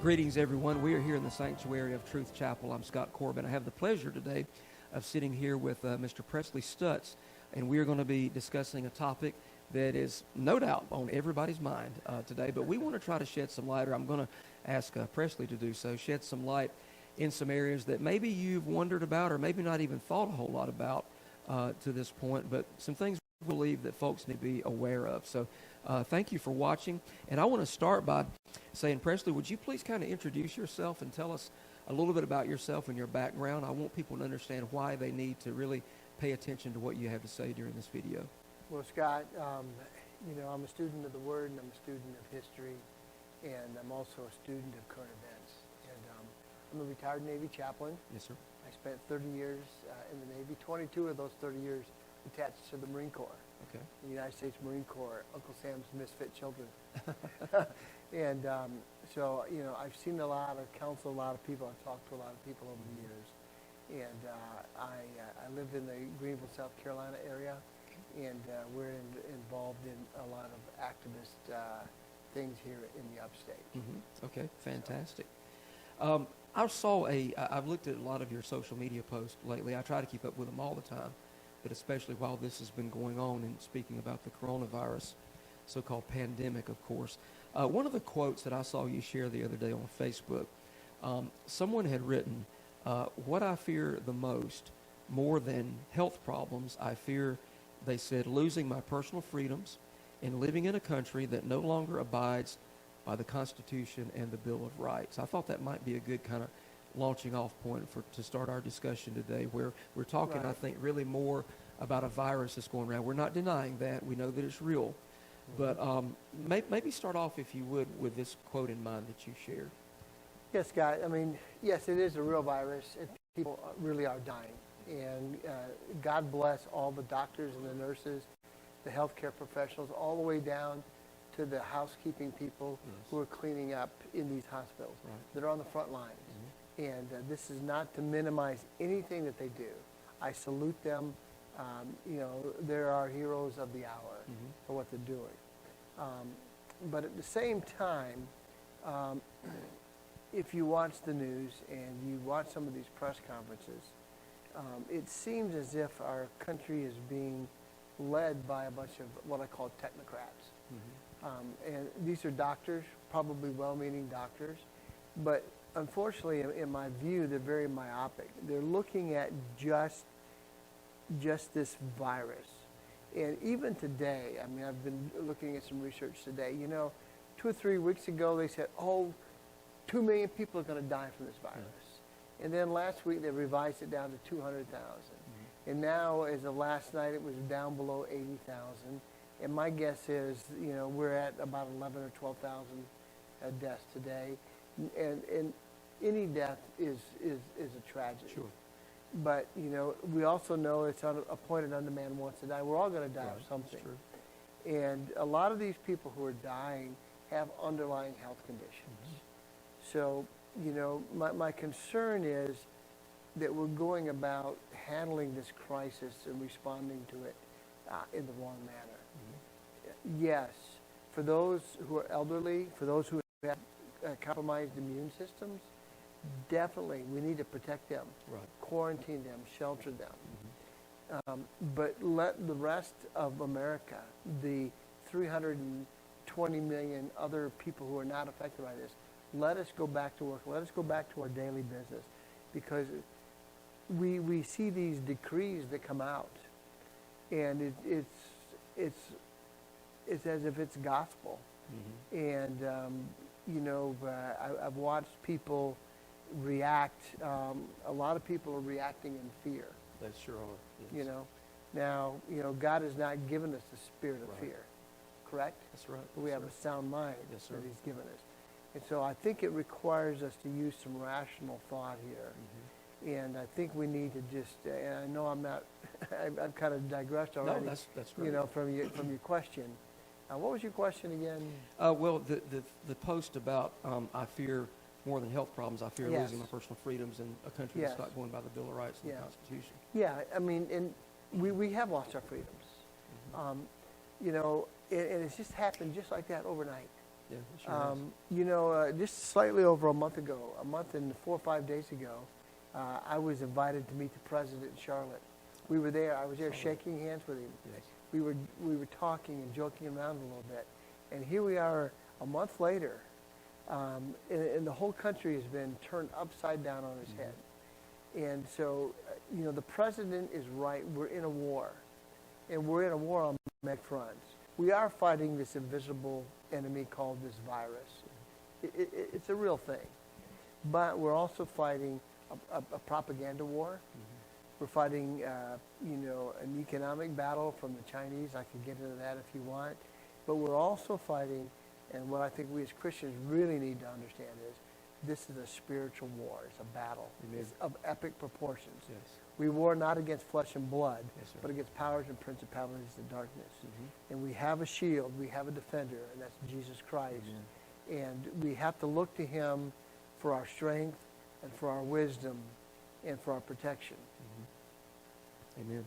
Greetings, everyone. We are here in the sanctuary of Truth Chapel. I'm Scott Corbin. I have the pleasure today of sitting here with Mr. Pressley Stutts, and we are going to be discussing a topic that is no doubt on everybody's mind today, but we want to try to shed some light, or I'm going to ask Pressley to do so, shed some light in some areas that maybe you've wondered about or maybe not even thought a whole lot about to this point, but some things we believe that folks need to be aware of. So thank you for watching, and I want to start by saying, Pressley, would you please kind of introduce yourself and tell us a little bit about yourself and your background? I want people to understand why they need to really pay attention to what you have to say during this video. Well, Scott, I'm a student of the Word, and I'm a student of history, and I'm also a student of current events. And I'm a retired Navy chaplain. Yes, sir. I spent 30 years in the Navy, 22 of those 30 years attached to the Marine Corps. Okay. The United States Marine Corps, Uncle Sam's misfit children. And so, I've seen a lot, I've counseled a lot of people, I've talked to a lot of people over the years. And I live in the Greenville, South Carolina area, and we're involved in a lot of activist things here in the upstate. Mm-hmm. Okay, fantastic. I've looked at a lot of your social media posts lately. I try to keep up with them all the time, but especially while this has been going on and speaking about the coronavirus, so-called pandemic, of course. One of the quotes that I saw you share the other day on Facebook, someone had written, what I fear the most, more than health problems, I fear, they said, losing my personal freedoms and living in a country that no longer abides by the Constitution and the Bill of Rights. I thought that might be a good kind of launching off point to start our discussion today, where we're talking, right, I think, really more about a virus that's going around. We're not denying that. We know that it's real. But maybe start off, if you would, with this quote in mind that you shared. Yes, Scott. I mean, yes, it is a real virus, and people really are dying. And God bless all the doctors and the nurses, the healthcare professionals, all the way down to the housekeeping people, yes, who are cleaning up in these hospitals. Right. That are on the front lines. Mm-hmm. And this is not to minimize anything that they do. I salute them. They're our heroes of the hour, mm-hmm, for what they're doing. But at the same time, if you watch the news and you watch some of these press conferences, it seems as if our country is being led by a bunch of what I call technocrats. Mm-hmm. And these are doctors, probably well-meaning doctors, but unfortunately, in my view, they're very myopic. They're looking at just this virus. And even today, I mean, I've been looking at some research today. 2 or 3 weeks ago, they said, 2 million people are going to die from this virus. Mm-hmm. And then last week, they revised it down to 200,000. Mm-hmm. And now, as of last night, it was down below 80,000. And my guess is, we're at about 11 or 12,000 deaths today. And any death is a tragedy. Sure. But, we also know it's appointed unto man once to die. We're all going to die, right, of something. That's true. And a lot of these people who are dying have underlying health conditions. Mm-hmm. So, my concern is that we're going about handling this crisis and responding to it in the wrong manner. Mm-hmm. Yes, for those who are elderly, for those who have compromised immune systems, definitely we need to protect them, right, quarantine them, shelter them. Mm-hmm. But let the rest of America, the 320 million other people who are not affected by this, let us go back to work. Let us go back to our daily business, because we see these decrees that come out, and it's as if it's gospel. Mm-hmm. And I've watched people react. A lot of people are reacting in fear. They sure are. Yes. Now, God has not given us the spirit of, right, fear, correct? That's right. But we have a sound mind, yes, sir, that He's given us. And so I think it requires us to use some rational thought here. Mm-hmm. And I think we need to just, and I know I'm not, I've kind of digressed already. No, that's great. From your question. What was your question again? Well, the post about I fear more than health problems, I fear, yes, losing my personal freedsms in a country, yes, that's not going by the Bill of Rights and, yes, the Constitution. Yeah, I mean, and we have lost our freedoms. Mm-hmm. And it's just happened just like that overnight. Yeah, it sure is. You know, just slightly over a month and 4 or 5 days ago, I was invited to meet the president in Charlotte. We were there. I was there shaking hands with him. Yes. We were talking and joking around a little bit, and here we are a month later, and the whole country has been turned upside down on its head. And so, you know, the president is right. We're in a war, and we're in a war on many fronts. We are fighting this invisible enemy called this virus. It's a real thing, but we're also fighting a propaganda war. We're fighting, you know, an economic battle from the Chinese. I can get into that if you want. But we're also fighting, and what I think we as Christians really need to understand is, this is a spiritual war. It's a battle. It's of epic proportions. Yes. We war not against flesh and blood, Yes, sir. but against powers and principalities of darkness. And we have a shield. We have a defender, and that's Jesus Christ. And we have to look to him for our strength and for our wisdom and for our protection. Amen.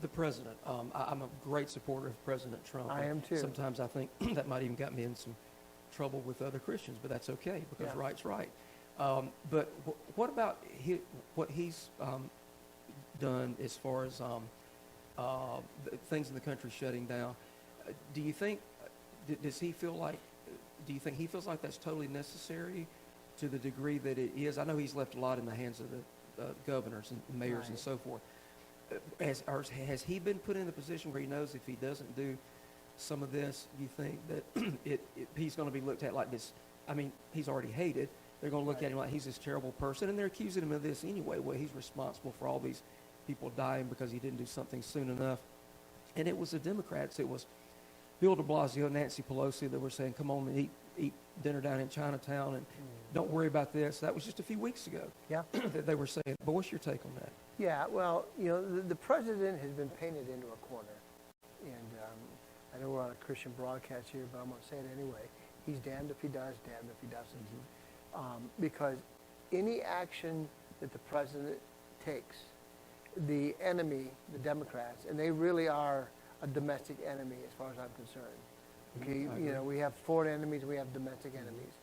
The president, I'm a great supporter of President Trump. I am too. Sometimes I think that might even got me in some trouble with other Christians, but that's okay because right's right. But what about what he's done as far as things in the country shutting down? Do you think does he feel like? Do you think he feels like that's totally necessary to the degree that it is? I know he's left a lot in the hands of the governors and mayors and so forth. Has he been put in a position where he knows if he doesn't do some of this, you think that he's going to be looked at like this? I mean, he's already hated. They're going to look at him like he's this terrible person, and they're accusing him of this anyway. Well, he's responsible for all these people dying because he didn't do something soon enough. And it was the Democrats. It was Bill de Blasio and Nancy Pelosi that were saying, come on and eat dinner down in Chinatown and don't worry about this. That was just a few weeks ago that they were saying. But what's your take on that? Yeah, well, you know, the president has been painted into a corner. And I know we're on a Christian broadcast here, but I'm going to say it anyway. He's damned if he does, damned if he doesn't. Because any action that the president takes, the enemy, the Democrats, and they really are a domestic enemy as far as I'm concerned. Okay, you know, we have foreign enemies, we have domestic enemies.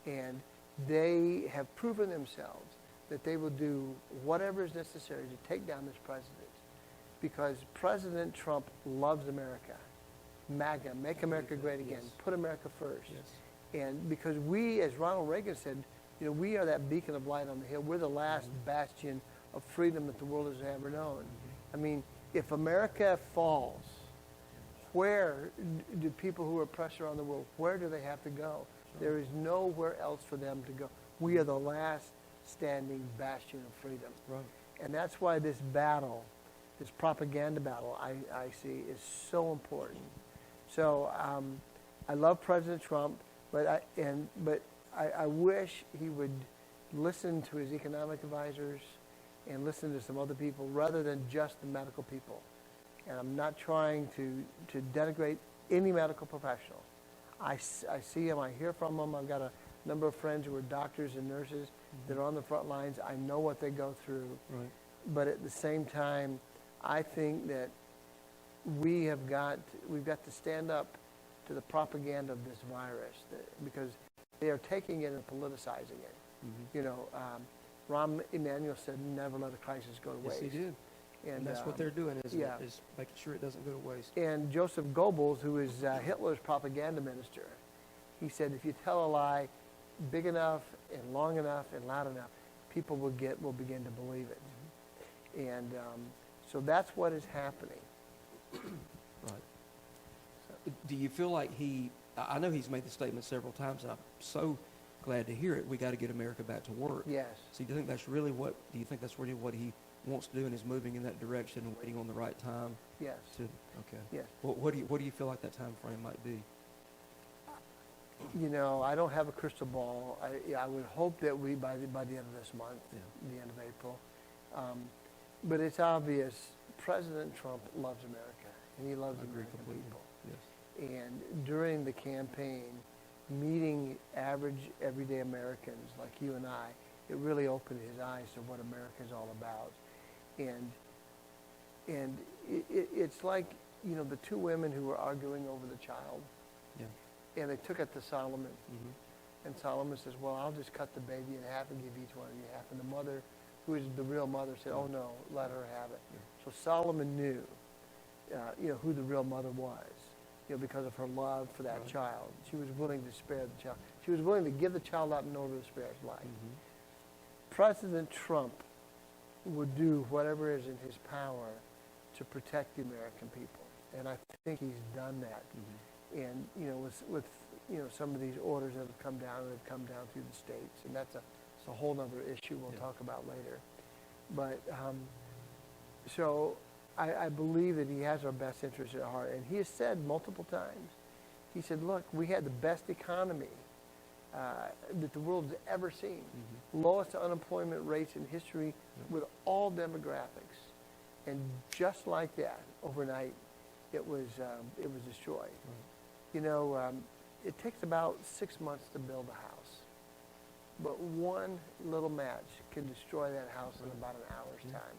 And they have proven themselves that they will do whatever is necessary to take down this president. Because President Trump loves America. MAGA, make America great again. Put America first. And because we, as Ronald Reagan said, you know, we are that beacon of light on the hill. We're the last bastion of freedom that the world has ever known. I mean, if America falls, where do people who are oppressed around the world, where do they have to go? There is nowhere else for them to go. We are the last standing bastion of freedom. Right. And that's why this battle, this propaganda battle, I see is so important. So I love President Trump, but I wish he would listen to his economic advisors and listen to some other people rather than just the medical people. And I'm not trying to denigrate any medical professional. I see them, I hear from them. I've got a number of friends who are doctors and nurses that are on the front lines. I know what they go through. Right. But at the same time, I think that we've got to stand up to the propaganda of this virus because they are taking it and politicizing it. You know, Rahm Emanuel said, never let a crisis go to waste. Yes, he did. And that's what they're doing is making sure it doesn't go to waste. And Joseph Goebbels, who is Hitler's propaganda minister, he said, if you tell a lie big enough and long enough and loud enough, people will begin to believe it. And so that's what is happening. Right. Do you feel like I know he's made the statement several times, and I'm so glad to hear it. We got to get America back to work. Yes. So do you think that's really what he wants to do and is moving in that direction and waiting on the right time? Yes. Okay. Yes. What do you feel like that time frame might be? You know, I don't have a crystal ball. I would hope that we by the end of this month, the end of April. But it's obvious President Trump loves America, and he loves American people. Yes. And during the campaign, meeting average, everyday Americans like you and I, it really opened his eyes to what America is all about. And it's like, you know, the two women who were arguing over the child. Yeah. And they took it to Solomon. Mm-hmm. And Solomon says, well, I'll just cut the baby in half and give each one of you half. And the mother, who is the real mother, said, oh, no, let her have it. Yeah. So Solomon knew, who the real mother was, because of her love for that child. She was willing to spare the child. She was willing to give the child up in order to spare his life. Mm-hmm. President Trump would do whatever is in his power to protect the American people. And I think he's done that. Mm-hmm. And, with some of these orders that have come down through the states. And that's a whole other issue we'll talk about later. But so I believe that he has our best interests at heart. And he has said multiple times, he said, look, we had the best economy that the world's ever seen. Mm-hmm. Lowest unemployment rates in history with all demographics. And just like that, overnight, it was destroyed. Right. It takes about 6 months to build a house. But one little match can destroy that house in about an hour's time.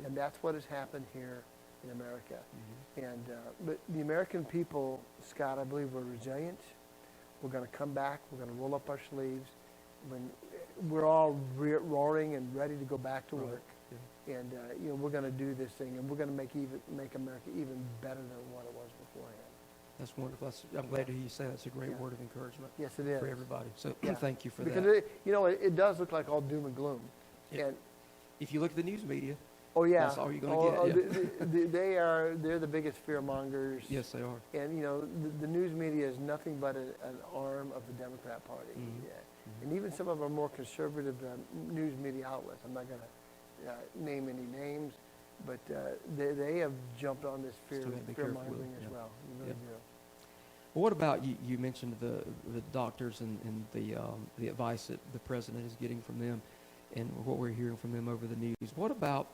And that's what has happened here in America. Mm-hmm. And but the American people, Scott, I believe we're resilient. We're going to come back. We're going to roll up our sleeves. When we're all roaring and ready to go back to work. Yeah. And we're going to do this thing, and we're going to make America even better than what it was beforehand. That's wonderful. I'm glad to hear you say that's a great word of encouragement. Yes, it is. For everybody. So Yeah. thank you for because that. It does look like all doom and gloom. Yeah. And If you look at the news media, oh yeah, that's all you're going to get. They're the biggest fear mongers. Yes, they are. And the news media is nothing but an arm of the Democrat Party. Mm-hmm. Yeah. Mm-hmm. And even some of our more conservative news media outlets, I'm not going to name any names, but they have jumped on this fear mongering as well. You really do. Well, what about you mentioned the doctors and the advice that the president is getting from them and what we're hearing from them over the news. What about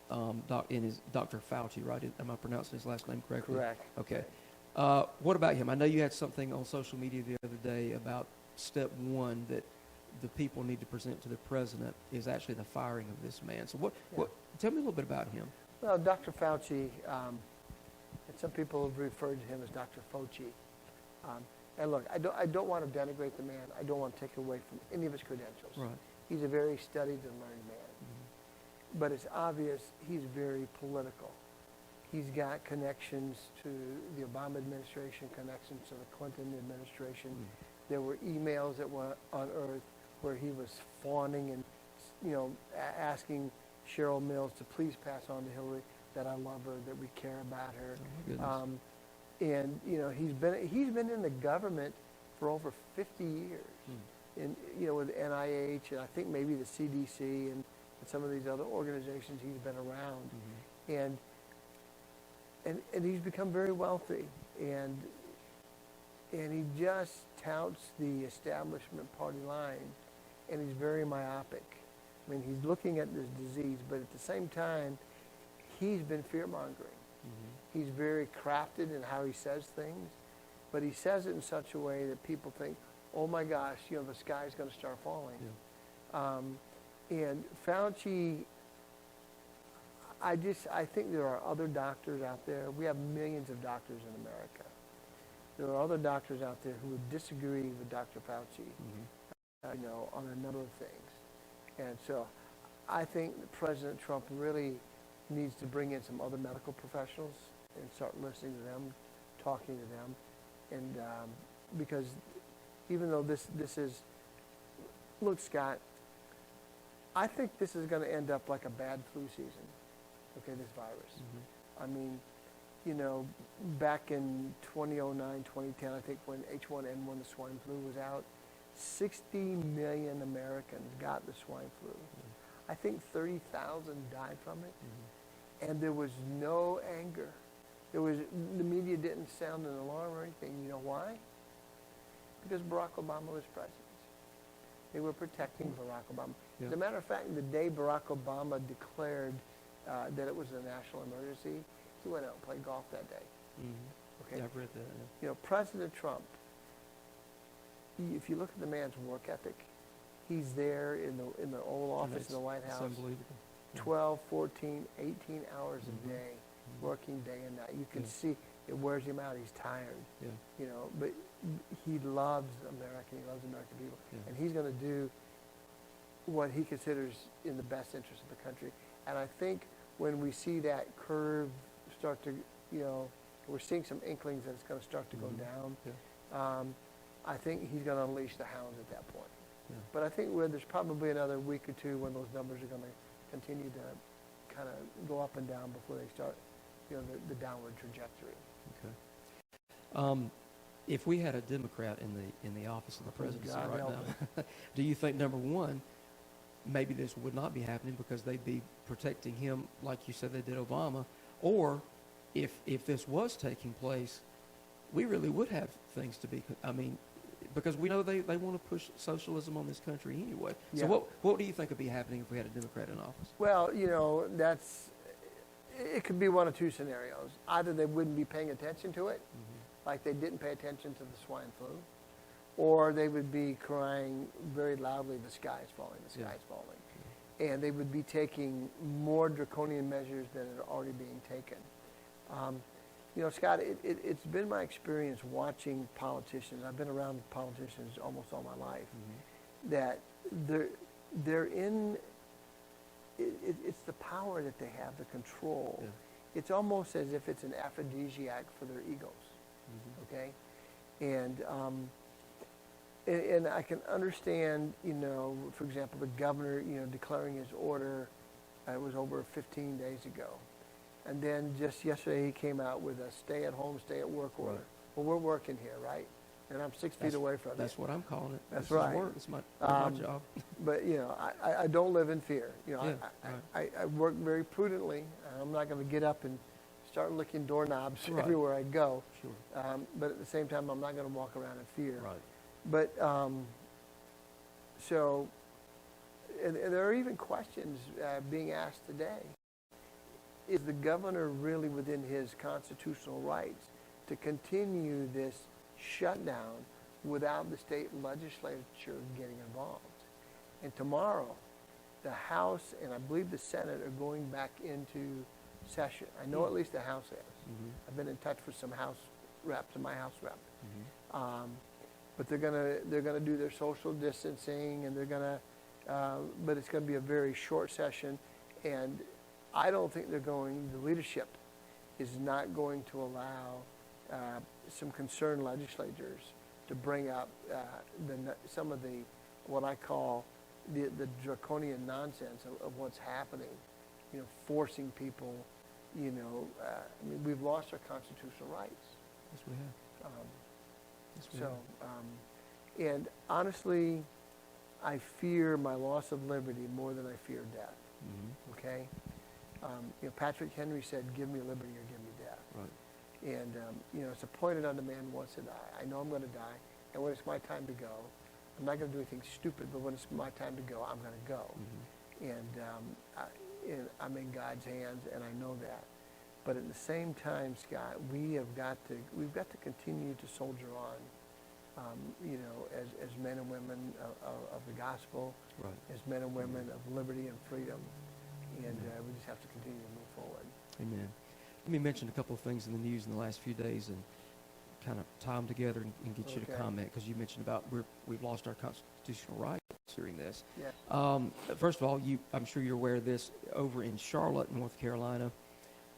Dr. Fauci, right? Am I pronouncing his last name correctly? Correct. Okay. What about him? I know you had something on social media the other day about step one that the people need to present to the president is actually the firing of this man. So tell me a little bit about him. Well, Dr. Fauci, and some people have referred to him as Dr. Fauci. And look, I don't want to denigrate the man. I don't want to take away from any of his credentials. Right. He's a very studied and learned man. Mm-hmm. But it's obvious he's very political. He's got connections to the Obama administration, connections to the Clinton administration. Mm-hmm. There were emails that were unearthed where he was fawning and, asking Cheryl Mills to please pass on to Hillary that I love her, that we care about her. Oh, and he's been in the government for over 50 years. And with NIH and I think maybe the CDC and some of these other organizations he's been around. Mm-hmm. And he's become very wealthy, and he just touts the establishment party line, and he's very myopic. I mean, he's looking at this disease, but at the same time, he's been fear-mongering. Mm-hmm. He's very crafted in how he says things, but he says it in such a way that people think, oh my gosh, the sky's going to start falling. Yeah. And Fauci, I think there are other doctors out there. We have millions of doctors in America. There are other doctors out there who would disagree with Dr. Fauci, on a number of things. And so I think that President Trump really needs to bring in some other medical professionals and start listening to them, talking to them. And because even though this is, look, Scott, I think this is going to end up like a bad flu season, this virus. Mm-hmm. I mean, back in 2009, 2010, I think when H1N1, the swine flu, was out, 60 million Americans got the swine flu. Mm-hmm. I think 30,000 died from it. Mm-hmm. And there was no anger. The media didn't sound an alarm or anything. You know why? Because Barack Obama was president. They were protecting Barack Obama. Yeah. As a matter of fact, the day Barack Obama declared that it was a national emergency, he went out and played golf that day. Mm-hmm. Okay? Yeah, I've read that. Yeah. President Trump, if you look at the man's work ethic, he's there in the Oval Office in the White House. It's unbelievable. Yeah. 12, 14, 18 hours a day, working day and night. You can see It wears him out. He's tired. Yeah. You know, but he loves America. He loves American people, Yeah. and he's going to do what he considers in the best interest of the country. And I think when we see that curve start to, you know, we're seeing some inklings that it's going to start to go down. Yeah. I think he's going to unleash the hounds at that point. Yeah. But I think there's probably another week or two when those numbers are going to continue to kind of go up and down before they start, you know, the downward trajectory. Okay. If we had a Democrat in the office of the presidency God right help now, do you think, number one, maybe this would not be happening because they'd be protecting him like you said they did Obama, or if this was taking place, we really would have things to be, I mean, because we know they want to push socialism on this country anyway. Yeah. So what do you think would be happening if we had a Democrat in office? Well, you know, it could be one of two scenarios. Either they wouldn't be paying attention to it, like they didn't pay attention to the swine flu, or they would be crying very loudly, the sky is falling, the sky is falling. And they would be taking more draconian measures than are already being taken. You know, Scott, it's been my experience watching politicians. I've been around politicians almost all my life. That they're in. It's the power that they have, the control. Yeah. It's almost as if it's an aphrodisiac for their egos. Okay, and I can understand. You know, for example, the governor, you know, declaring his order. It was over 15 days ago. And then just yesterday he came out with a stay-at-home, stay-at-work order. Right. Well, we're working here, right? And I'm 6 feet away from That's what I'm calling it. That's This is right. work. It's my job. But, you know, I don't live in fear. You know, Yeah, I work very prudently. I'm not going to get up and start licking doorknobs Right. everywhere I go. Sure. But at the same time, I'm not going to walk around in fear. Right. But, so, and there are even questions being asked today. Is the governor really within his constitutional rights to continue this shutdown without the state legislature getting involved? And tomorrow, the House and I believe the Senate are going back into session. I know at least the House is. I've been in touch with some House reps and my House rep. But they're gonna do their social distancing, and they're gonna, but it's gonna be a very short session, and I don't think the leadership is not going to allow some concerned legislators to bring up some of the, what I call the draconian nonsense of what's happening, you know, forcing people, you know, I mean, we've lost our constitutional rights. Yes, we have. Yes, we So, have. and honestly, I fear my loss of liberty more than I fear death, okay? You know, Patrick Henry said, give me liberty or give me death. Right. And, you know, it's appointed unto man once to die. I know I'm going to die, and when it's my time to go, I'm not going to do anything stupid, but when it's my time to go, I'm going to go. And I'm in God's hands, and I know that. But at the same time, Scott, we've got to continue to soldier on, you know, as men and women of the gospel, Right. as men and women of liberty and freedom. And we just have to continue to move forward. Amen. Let me mention a couple of things in the news in the last few days and kind of tie them together and get you to Okay. comment, because you mentioned about we've lost our constitutional rights during this. Yeah. First of all, I'm sure you're aware of this. Over in Charlotte, North Carolina,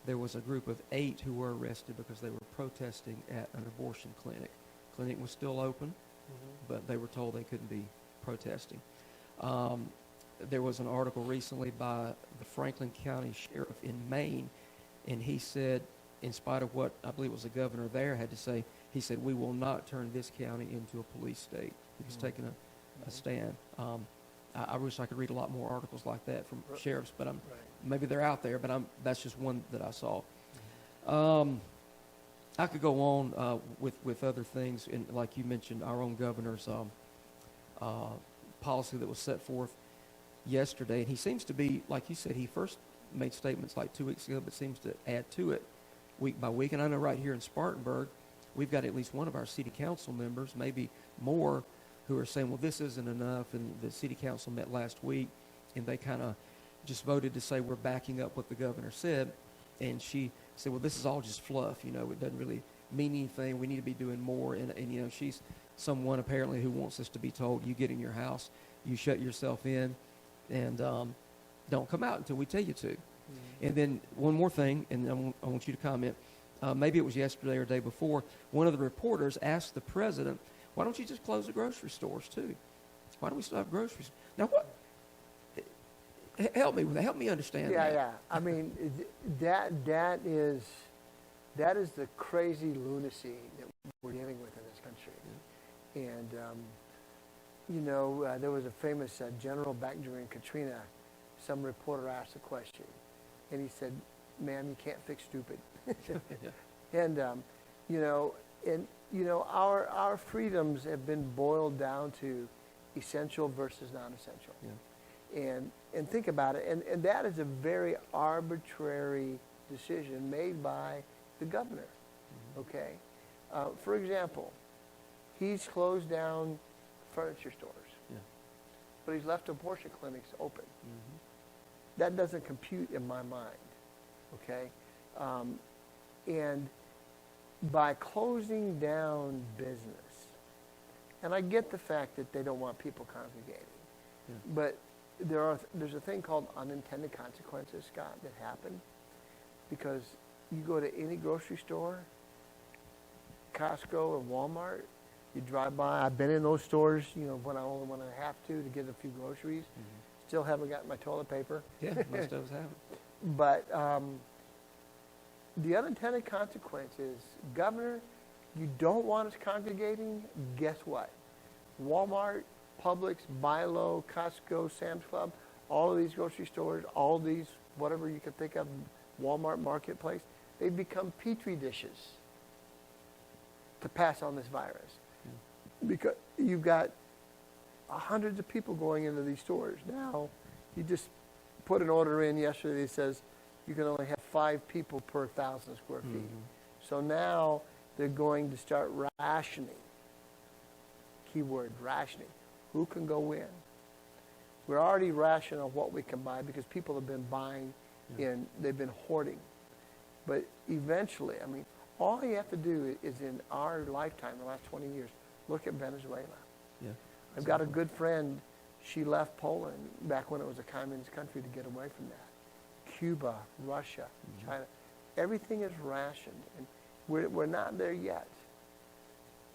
there was a group of 8 who were arrested because they were protesting at an abortion clinic. Clinic was still open, but they were told they couldn't be protesting. There was an article recently by the Franklin County Sheriff in Maine, and he said, in spite of what I believe was the governor there had to say, he said, we will not turn this county into a police state. He was taking a stand. I wish I could read a lot more articles like that from sheriffs, but maybe they're out there, but that's just one that I saw. I could go on with other things, and like you mentioned, our own governor's policy that was set forth yesterday, and he seems to be, like you said, he first made statements like 2 weeks ago, but seems to add to it week by week. And I know right here in Spartanburg, we've got at least one of our city council members, maybe more, who are saying, well, this isn't enough. And the city council met last week, and they kind of just voted to say we're backing up what the governor said. and she said, well, this is all just fluff. You know, it doesn't really mean anything. We need to be doing more. And you know, she's someone apparently who wants us to be told, you get in your house, you shut yourself in, and don't come out until we tell you to. Mm-hmm. And then one more thing, and I want you to comment. Maybe it was yesterday or the day before, one of the reporters asked the president, why don't you just close the grocery stores too? Why do we still have groceries? Now what? Help me with that. Help me understand that. Yeah. I mean, that is the crazy lunacy that we're dealing with in this country. Yeah. And, you know, there was a famous general back during Katrina. Some reporter asked a question, and he said, ma'am, you can't fix stupid. Yeah. And, you know, our freedoms have been boiled down to essential versus non-essential. Yeah. And think about it, and that is a very arbitrary decision made by the governor, mm-hmm. Okay? For example, he's closed down furniture stores, yeah. But he's left abortion clinics open. Mm-hmm. That doesn't compute in my mind, okay? And by closing down business, and I get the fact that they don't want people congregating, yeah. But there's a thing called unintended consequences, Scott, that happen because you go to any grocery store, Costco or Walmart, you drive by. I've been in those stores, you know, when I have to get a few groceries. Mm-hmm. Still haven't gotten my toilet paper. Yeah, most of us haven't. But the unintended consequence is, Governor, you don't want us congregating, guess what? Walmart, Publix, Bi-Lo, Costco, Sam's Club, all of these grocery stores, all of these, whatever you can think of, Walmart Marketplace, they've become petri dishes to pass on this virus. Yeah. Because you've got hundreds of people going into these stores. Now, you just put an order in yesterday that says you can only have 5 people per 1,000 square feet. Mm-hmm. So now they're going to start rationing. Keyword, rationing. Who can go in? We're already rationing on what we can buy because people have been buying and they've been hoarding. But eventually, I mean, all you have to do is in our lifetime, the last 20 years, look at Venezuela. Yeah, I've got a good friend. She left Poland back when it was a communist country to get away from that. Cuba, Russia, mm-hmm. China, everything is rationed, and we're not there yet.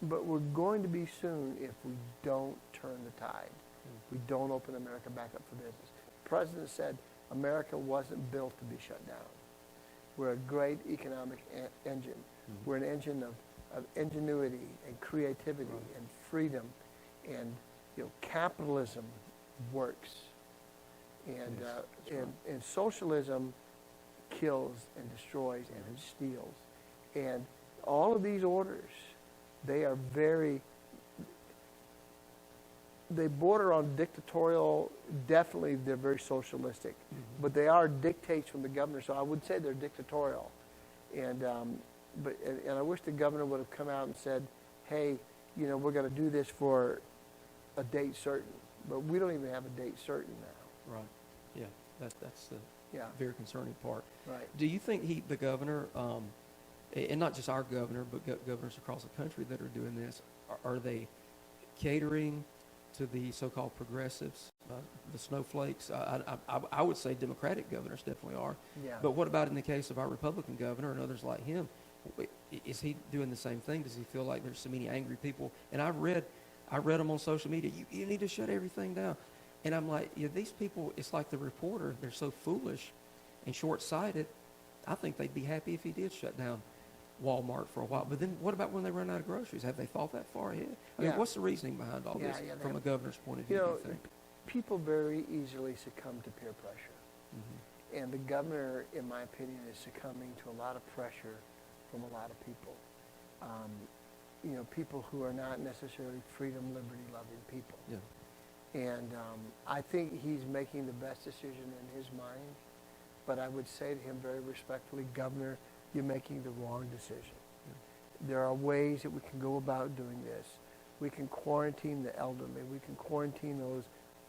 But we're going to be soon if we don't turn the tide. Mm-hmm. We don't open America back up for business. The president said America wasn't built to be shut down. We're a great economic engine. Mm-hmm. We're an engine of ingenuity and creativity and freedom, and capitalism works, and and socialism kills and destroys and it steals, and all of these orders, they border on dictatorial. Definitely, they're very socialistic, mm-hmm. but they are dictates from the governor. So I would say they're dictatorial, and I wish the governor would have come out and said, "Hey, we're going to do this for a date certain," but we don't even have a date certain now. Right. Yeah. That's the very concerning part. Right. Do you think the governor, and not just our governor, but governors across the country that are doing this, are they catering to the so-called progressives, the snowflakes? I would say Democratic governors definitely are. Yeah. But what about in the case of our Republican governor and others like him? Is he doing the same thing? Does he feel like there's so many angry people? And I read them on social media. You need to shut everything down. And I'm like, these people, it's like the reporter. They're so foolish and short-sighted. I think they'd be happy if he did shut down Walmart for a while. But then what about when they run out of groceries? Have they thought that far ahead? I mean, what's the reasoning behind all this from a governor's point of view, do you think? People very easily succumb to peer pressure. Mm-hmm. And the governor, in my opinion, is succumbing to a lot of pressure from a lot of people. People who are not necessarily freedom, liberty-loving people. Yeah. And I think he's making the best decision in his mind. But I would say to him very respectfully, Governor, you're making the wrong decision. Yeah. There are ways that we can go about doing this. We can quarantine the elderly. We can quarantine those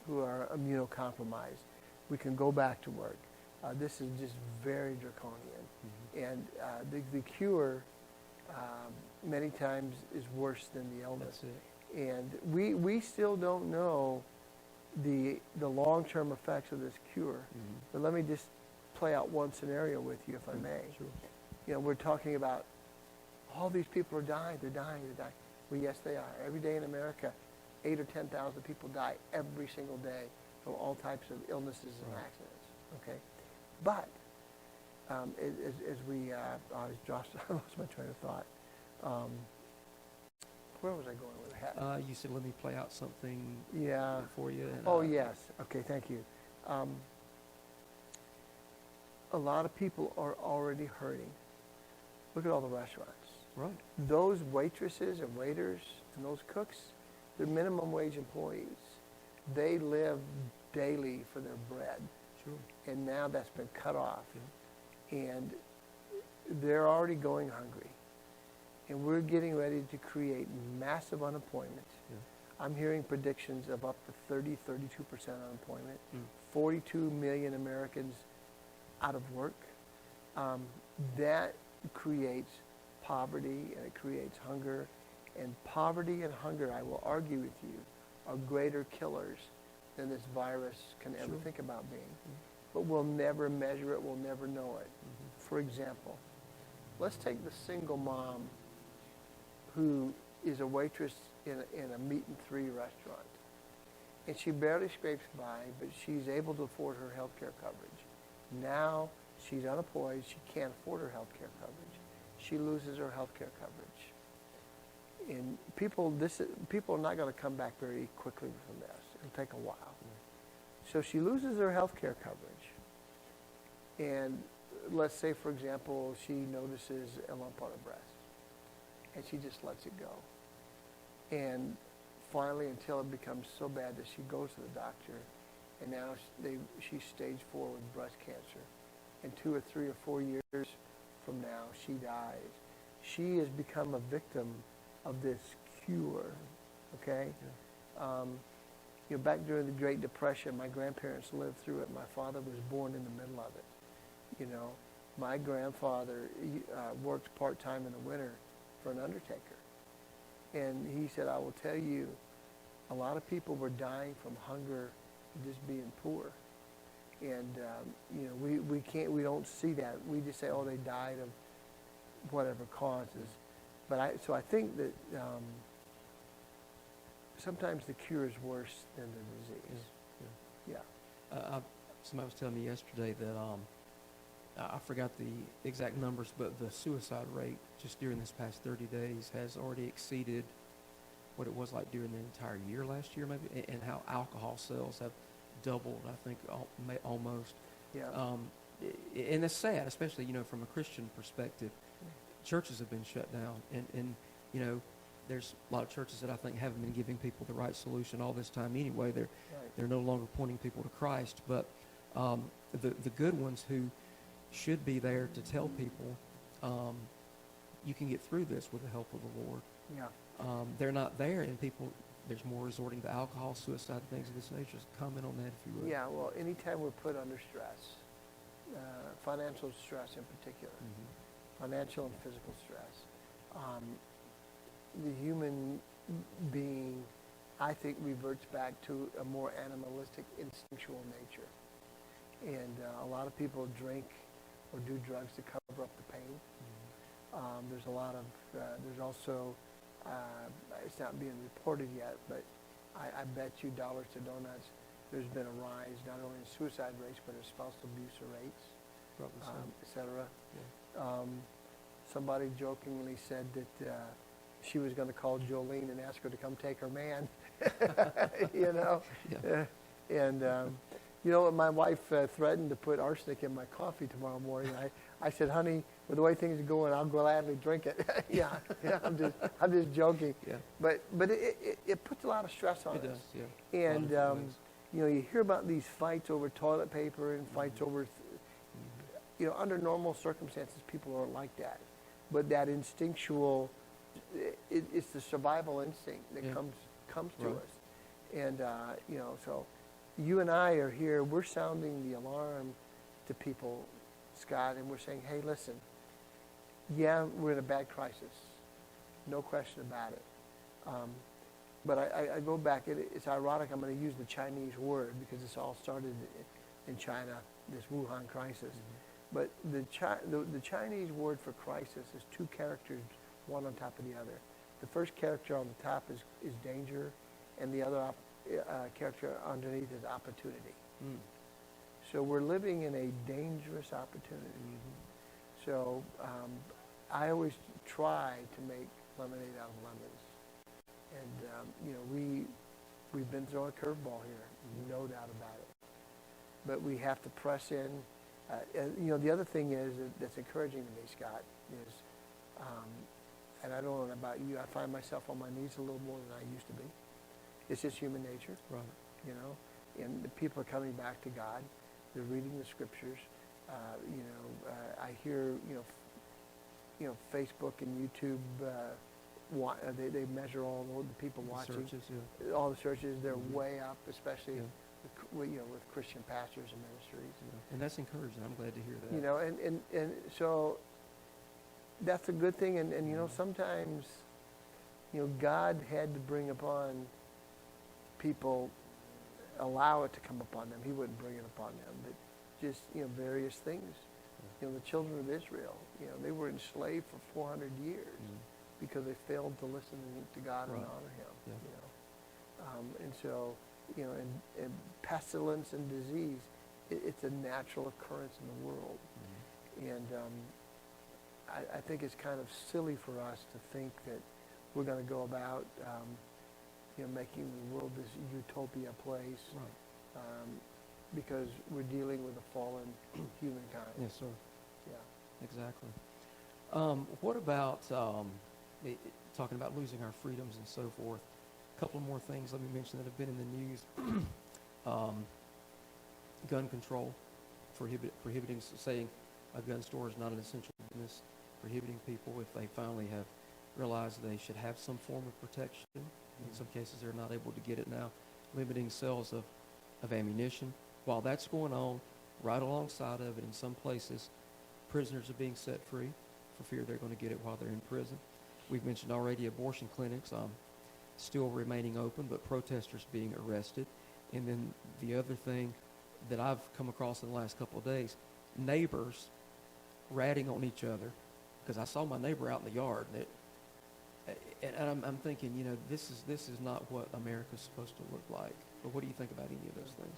who are immunocompromised. We can go back to work. This is just very draconian. Mhm. And the cure many times is worse than the illness. That's it. And we still don't know the long-term effects of this cure. Mhm. But let me just play out one scenario with you, if I may. Sure. You know, we're talking about all these people are dying, they're dying, they're dying. Well, yes, they are. Every day in America, 8 or 10,000 people die every single day from all types of illnesses and Right. accidents. Okay, but as we, I lost my train of thought. Where was I going with that? You said, let me play out something Yeah. for you. And, Oh, yes. Okay, thank you. A lot of people are already hurting. Look at all the restaurants. Right. Those waitresses and waiters and those cooks, they're minimum wage employees. They live daily for their bread. Sure. And now that's been cut off. Yeah. And they're already going hungry. And we're getting ready to create massive unemployment. Yeah. I'm hearing predictions of up to 32% unemployment, Mm. 42 million Americans out of work. That creates poverty and it creates hunger. And poverty and hunger, I will argue with you, are greater killers than this virus can ever Sure. think about being. Mm. But we'll never measure it, we'll never know it. Mhm. For example, let's take the single mom who is a waitress in a meat and three restaurant. And she barely scrapes by, but she's able to afford her health care coverage. Now she's unemployed, she can't afford her health care coverage. She loses her health care coverage. And people are not going to come back very quickly from this. It'll take a while. So she loses her health care coverage. And let's say, for example, she notices a lump on her breast. And she just lets it go. And finally, until it becomes so bad that she goes to the doctor, and now she's stage 4 with breast cancer. And 2 or 3 or 4 years from now, she dies. She has become a victim of this cure, okay? Yeah. You know, back during the Great Depression, my grandparents lived through it. My father was born in the middle of it. You know, my grandfather worked part-time in the winter for an undertaker. And he said, I will tell you, a lot of people were dying from hunger and just being poor. And, you know, we don't see that. We just say, oh, they died of whatever causes. But I think that sometimes the cure is worse than the disease. Yeah. Somebody was telling me yesterday that I forgot the exact numbers, but the suicide rate just during this past 30 days has already exceeded what it was like during the entire year last year, maybe, and how alcohol sales have doubled, I think, almost. Yeah. And it's sad, especially, you know, from a Christian perspective. Churches have been shut down, and you know, there's a lot of churches that I think haven't been giving people the right solution all this time anyway. They're no longer pointing people to Christ, but the good ones who should be there to tell people you can get through this with the help of the Lord. Yeah. They're not there, and there's more resorting to alcohol, suicide, things of this nature. Just comment on that if you would. Yeah, well, anytime we're put under stress, financial stress in particular, financial and physical stress, the human being, I think, reverts back to a more animalistic, instinctual nature. And a lot of people drink or do drugs to cover up the pain. There's a lot of, there's also, it's not being reported yet, but I bet you dollars to donuts, there's been a rise not only in suicide rates, but in spousal abuse rates, Probably so. et cetera. Yeah. Somebody jokingly said that she was going to call Jolene and ask her to come take her man, you know? Yeah. And, you know, my wife threatened to put arsenic in my coffee tomorrow morning. I said, honey, with the way things are going, I'll gladly drink it. yeah, I'm just joking. Yeah. But it puts a lot of stress on us. It does, yeah. And, you know, you hear about these fights over toilet paper and fights over, you know, under normal circumstances, people aren't like that. But that instinctual, it's the survival instinct that comes to Right. us. And, you know, so you and I are here, we're sounding the alarm to people, Scott, and we're saying, hey, listen, yeah, we're in a bad crisis, no question about it. But I go back, it's ironic, I'm going to use the Chinese word because this all started in China, this Wuhan crisis. But the Chinese word for crisis is two characters, one on top of the other. The first character on the top is danger, and the other character underneath is opportunity. Mm. So we're living in a dangerous opportunity. So I always try to make lemonade out of lemons. And, we've been throwing a curveball here, no doubt about it. But we have to press in. The other thing is that's encouraging to me, Scott, is, and I don't know about you, I find myself on my knees a little more than I used to be. It's just human nature. Right. And the people are coming back to God. They're reading the scriptures. I hear, Facebook and YouTube, they measure all the people watching. Searches, yeah. All the searches, they're way up, especially with Christian pastors and ministries. Yeah. And that's encouraging. I'm glad to hear that. And so that's a good thing. And sometimes, God had to bring upon people, allow it to come upon them. He wouldn't bring it upon them, but just, various things. The children of Israel, they were enslaved for 400 years because they failed to listen to God and honor Him. Yeah. And so, and pestilence and disease, it's a natural occurrence in the world. And I think it's kind of silly for us to think that we're going to go about, making the world this utopia place. Right. Because we're dealing with a fallen humankind. Yes, sir. Yeah. Exactly. What about talking about losing our freedoms and so forth? A couple more things let me mention that have been in the news. Gun control, prohibiting, saying a gun store is not an essential business, prohibiting people if they finally have realized they should have some form of protection. In some cases, they're not able to get it now. Limiting sales of ammunition. While that's going on, right alongside of it, in some places, prisoners are being set free for fear they're going to get it while they're in prison. We've mentioned already abortion clinics still remaining open, but protesters being arrested. And then the other thing that I've come across in the last couple of days, neighbors ratting on each other, because I saw my neighbor out in the yard, and I'm thinking, this is not what America's supposed to look like. But what do you think about any of those things?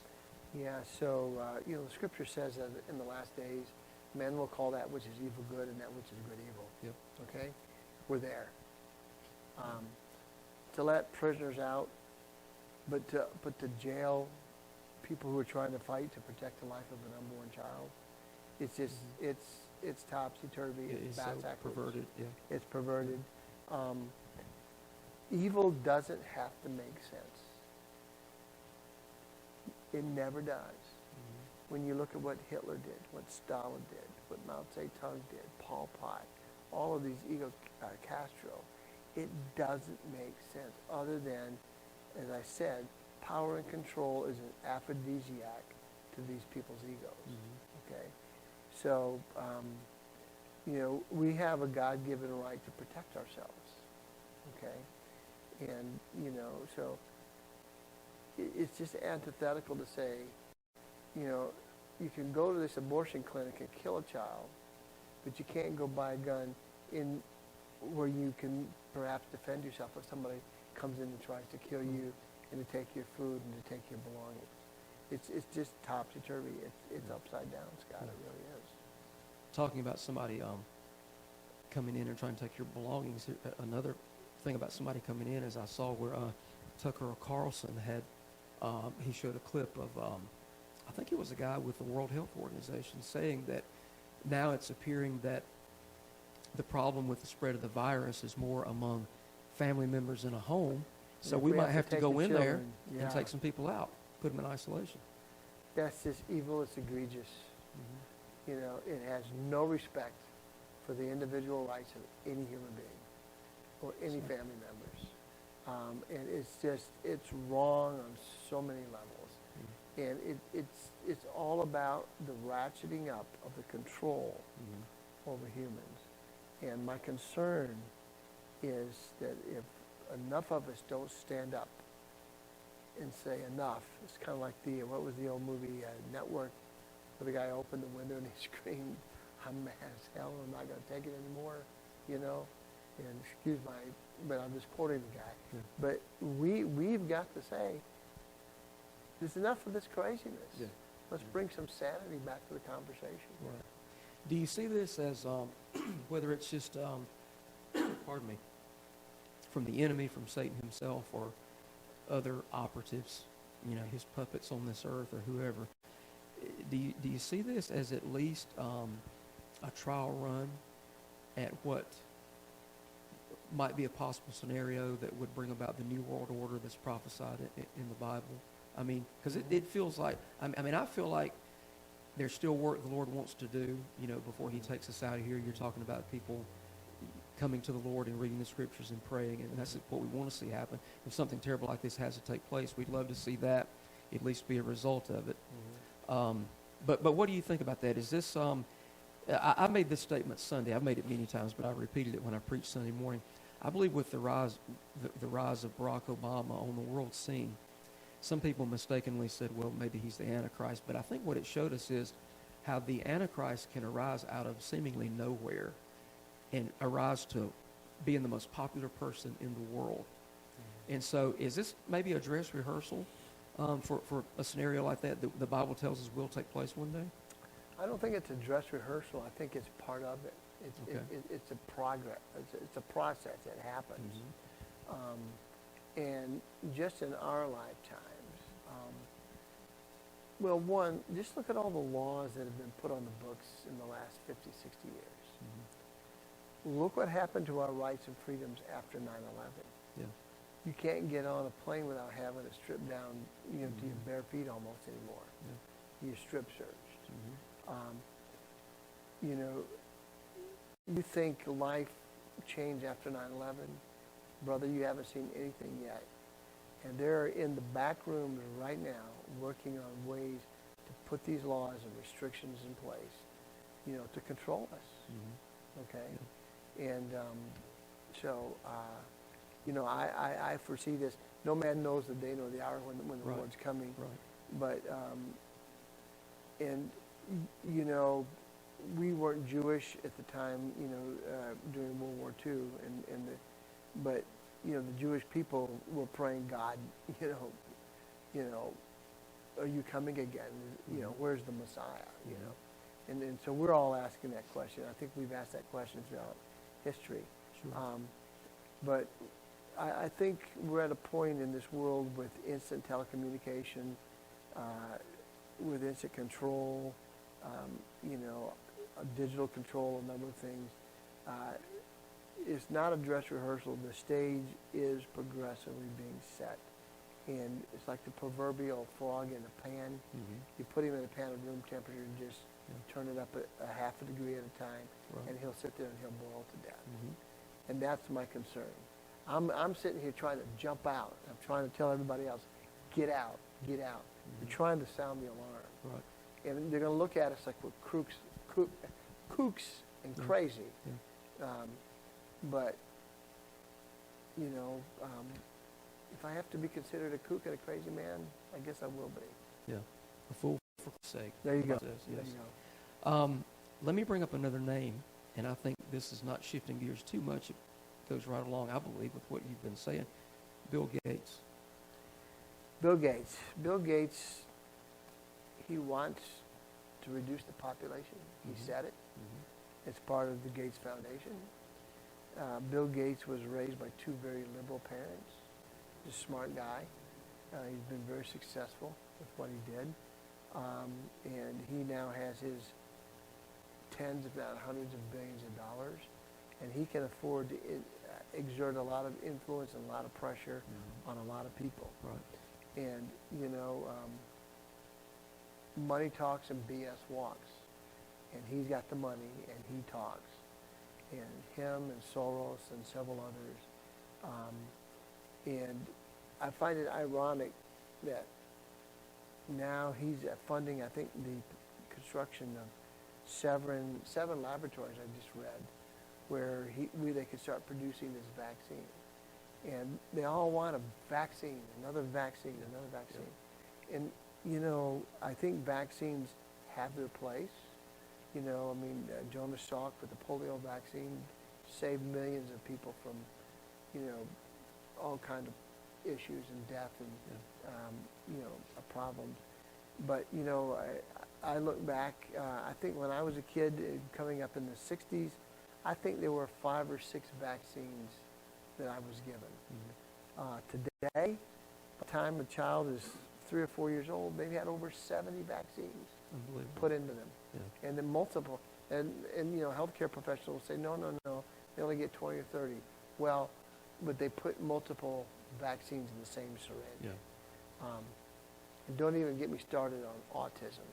Yeah, so, the scripture says that in the last days, men will call that which is evil good and that which is good evil. Yep. Okay? We're there. To let prisoners out, but to jail people who are trying to fight to protect the life of an unborn child, it's just, it's topsy-turvy. It's so perverted. Yeah. It's perverted. Evil doesn't have to make sense. It never does. When you look at what Hitler did, what Stalin did, what Mao Zedong did, Pol Pot, all of these Castro, it doesn't make sense other than, as I said, power and control is an aphrodisiac to these people's egos. Okay? So, we have a God-given right to protect ourselves. Okay? And, so it's just antithetical to say, you can go to this abortion clinic and kill a child, but you can't go buy a gun in where you can perhaps defend yourself if somebody comes in and tries to kill you and to take your food and to take your belongings. It's just topsy-turvy. It's upside down, Scott. It really is. Talking about somebody coming in and trying to take your belongings, another thing about somebody coming in is I saw where Tucker Carlson had, he showed a clip of, I think it was a guy with the World Health Organization saying that now it's appearing that the problem with the spread of the virus is more among family members in a home. So we might have to go in there and take some people out, put them in isolation. That's just evil. It's egregious. It has no respect for the individual rights of any human being or any family members. And it's wrong on so many levels. And it's all about the ratcheting up of the control over humans. And my concern is that if enough of us don't stand up and say enough, it's kind of like what was the old movie, Network, where the guy opened the window and he screamed, "I'm mad as hell, I'm not going to take it anymore," you know? And excuse but I'm just quoting the guy. Yeah. But we've got to say, there's enough of this craziness. Yeah. Let's bring some sanity back to the conversation. Right. Do you see this as whether it's just, pardon me, from the enemy, from Satan himself, or other operatives, his puppets on this earth, or whoever? Do you see this as at least a trial run at what might be a possible scenario that would bring about the new world order that's prophesied in the Bible? I mean, because it feels like, I feel like there's still work the Lord wants to do, before he takes us out of here. You're talking about people coming to the Lord and reading the scriptures and praying, and that's what we want to see happen. If something terrible like this has to take place, we'd love to see that at least be a result of it. But what do you think about that? Is this, I made this statement Sunday. I've made it many times, but I repeated it when I preached Sunday morning. I believe with the rise of Barack Obama on the world scene, some people mistakenly said, well, maybe he's the Antichrist. But I think what it showed us is how the Antichrist can arise out of seemingly nowhere and arise to being the most popular person in the world. And so is this maybe a dress rehearsal for a scenario like that the Bible tells us will take place one day? I don't think it's a dress rehearsal. I think it's part of it. It's a progress. It's a process that happens. And just in our lifetimes, well, one, just look at all the laws that have been put on the books in the last 50, 60 years. Look what happened to our rights and freedoms after 9/11. Yeah. You can't get on a plane without having it stripped down, to your bare feet almost anymore. Yeah. You're strip searched. You think life changed after 9/11? Brother, you haven't seen anything yet. And they're in the back rooms right now working on ways to put these laws and restrictions in place, to control us. Okay? Yeah. And I foresee this. No man knows the day nor the hour when the Lord's coming. Right. But, we weren't Jewish at the time, during World War II, but the Jewish people were praying, God, are you coming again? Where's the Messiah? And so we're all asking that question. I think we've asked that question throughout history. Sure. But I think we're at a point in this world with instant telecommunication, with instant control, a digital control, a number of things. It's not a dress rehearsal. The stage is progressively being set. And it's like the proverbial frog in a pan. You put him in a pan at room temperature and just turn it up a half a degree at a time, and he'll sit there and he'll boil to death. And that's my concern. I'm sitting here trying to jump out. I'm trying to tell everybody else, get out, get out. We're trying to sound the alarm. Right. And they're going to look at us like we're kooks and crazy. But, if I have to be considered a kook and a crazy man, I guess I will be. Yeah, a fool for Christ's sake. There you go. Yes. There you go. Let me bring up another name, and I think this is not shifting gears too much. It goes right along, I believe, with what you've been saying. Bill Gates. Bill Gates. Bill Gates, he wants to reduce the population. He said it. It's part of the Gates Foundation. Bill Gates was raised by two very liberal parents. He's a smart guy. He's been very successful with what he did. And he now has his tens, if not hundreds of billions of dollars. And he can afford to exert a lot of influence and a lot of pressure on a lot of people. Right. And, money talks and BS walks. And he's got the money and he talks. And him and Soros and several others. And I find it ironic that now he's funding, I think, the construction of seven laboratories I just read, where they could start producing this vaccine. And they all want a vaccine, another vaccine, another vaccine. Yeah. And, you know, I think vaccines have their place. You know, I mean, Jonas Salk with the polio vaccine saved millions of people from, you know, all kinds of issues and death and, you know, problems. But, you know, I look back, I think when I was a kid coming up in the 60s, I think there were 5 or 6 vaccines that I was given. Today, by the time a child is 3 or 4 years old, they've had over 70 vaccines put into them. Yeah. And then multiple, and you know, healthcare professionals say, no, they only get 20 or 30. Well, but they put multiple vaccines in the same syringe. Yeah. And don't even get me started on autism.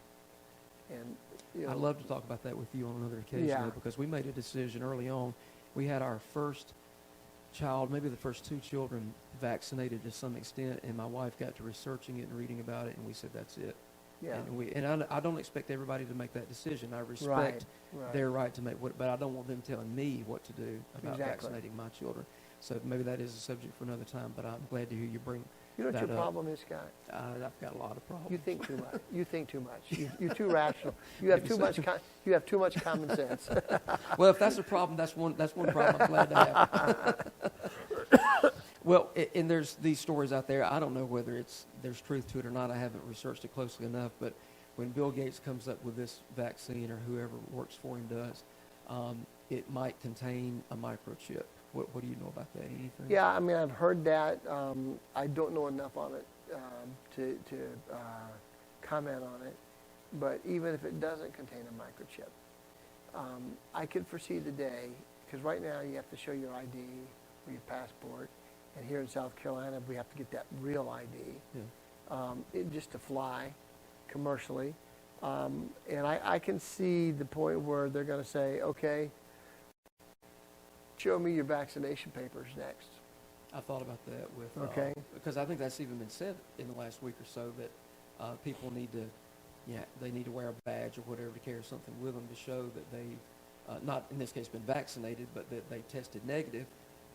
And you know, I'd love to talk about that with you on another occasion, though, because we made a decision early on. We had our first child, maybe the first 2 children, vaccinated to some extent, and my wife got to researching it and reading about it, and we said that's it. Yeah. And I don't expect everybody to make that decision. I respect their right to make what, but I don't want them telling me what to do about vaccinating my children. So maybe that is a subject for another time, but I'm glad to hear you bring You know what that your up. problem is, Scott? I've got a lot of problems. You think too much. You think too much. You're too rational. You have too much. You have too much common sense. Well, if that's a problem, that's one problem I'm glad to have. Well, and there's these stories out there. I don't know whether there's truth to it or not. I haven't researched it closely enough. But when Bill Gates comes up with this vaccine, or whoever works for him does, it might contain a microchip. What do you know about that? Anything? Yeah, I mean, I've heard that. I don't know enough on it to comment on it. But even if it doesn't contain a microchip, I could foresee the day, because right now you have to show your ID or your passport. And here in South Carolina, we have to get that real ID, just to fly commercially. And I can see the point where they're going to say, okay, show me your vaccination papers next. I thought about that with, because I think that's even been said in the last week or so, that people need to, they need to wear a badge or whatever to carry something with them to show that they, not in this case been vaccinated, but that they tested negative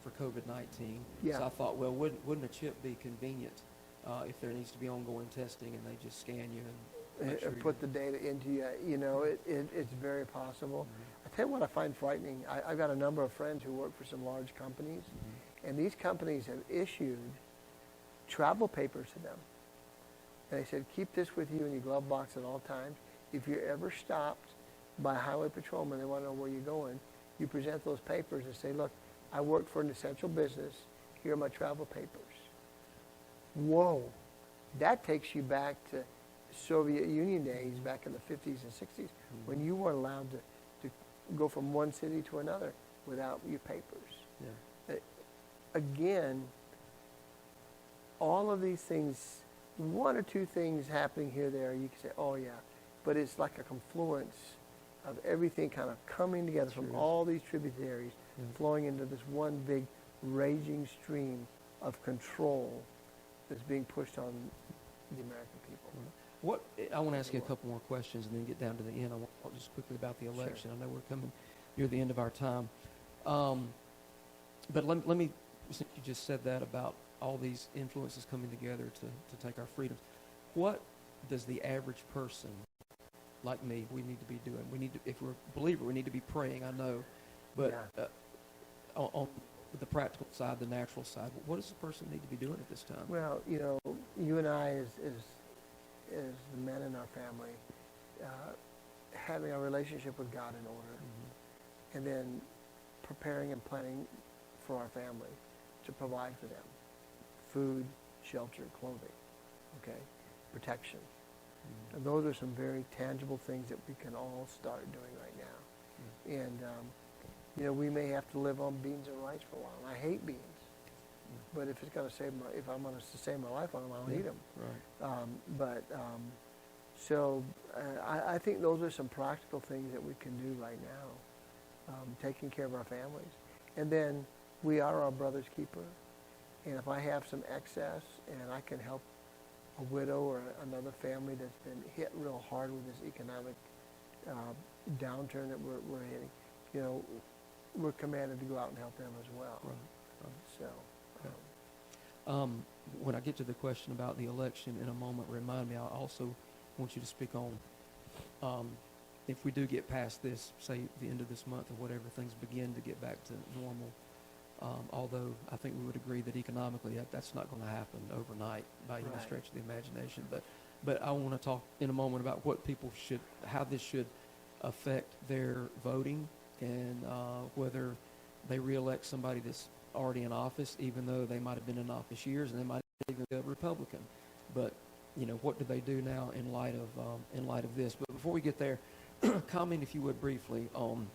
for COVID-19. Yeah. So I thought, well, wouldn't a chip be convenient if there needs to be ongoing testing and they just scan you and put the data into you? You know, it's very possible. Mm-hmm. I tell you what I find frightening. I've got a number of friends who work for some large companies, and these companies have issued travel papers to them. And they said, keep this with you in your glove box at all times. If you're ever stopped by a highway patrolman, they want to know where you're going, you present those papers and say, look, I work for an essential business. Here are my travel papers. Whoa. That takes you back to Soviet Union days, back in the 50s and 60s, when you weren't allowed to go from one city to another without your papers. Yeah. Again, all of these things, 1 or 2 things happening here or there, you can say, oh yeah, but it's like a confluence of everything kind of coming together from all these tributaries, flowing into this one big raging stream of control that's being pushed on the American people. I want to ask you a couple more questions and then get down to the end. I want to talk just quickly about the election. I know we're coming near the end of our time. But let me, since you just said that about all these influences coming together to take our freedoms, what does the average person like me, we need to be doing? We need to, if we're a believer, we need to be praying, I know. But on the practical side, the natural side, what does the person need to be doing at this time? Well, you know, you and I, as the men in our family, having a relationship with God in order, and then preparing and planning for our family to provide for them food, shelter, clothing, protection. And those are some very tangible things that we can all start doing right now. And you know, we may have to live on beans and rice for a while. And I hate beans, but if it's going to save if I'm going to save my life on them, I'll eat them. Right. So I think those are some practical things that we can do right now, taking care of our families. And then we are our brother's keeper. And if I have some excess and I can help a widow or another family that's been hit real hard with this economic downturn that we're hitting, you know, we're commanded to go out and help them as well. Right. Right. So, When I get to the question about the election in a moment, remind me, I also want you to speak on if we do get past this, say the end of this month or whatever, things begin to get back to normal. Although I think we would agree that economically that's not going to happen overnight by any Right. stretch of the imagination. But I want to talk in a moment about what people how this should affect their voting and whether they reelect somebody that's already in office, even though they might have been in office years and they might even be a Republican. But you know, what do they do now in light of this? But before we get there, comment if you would briefly on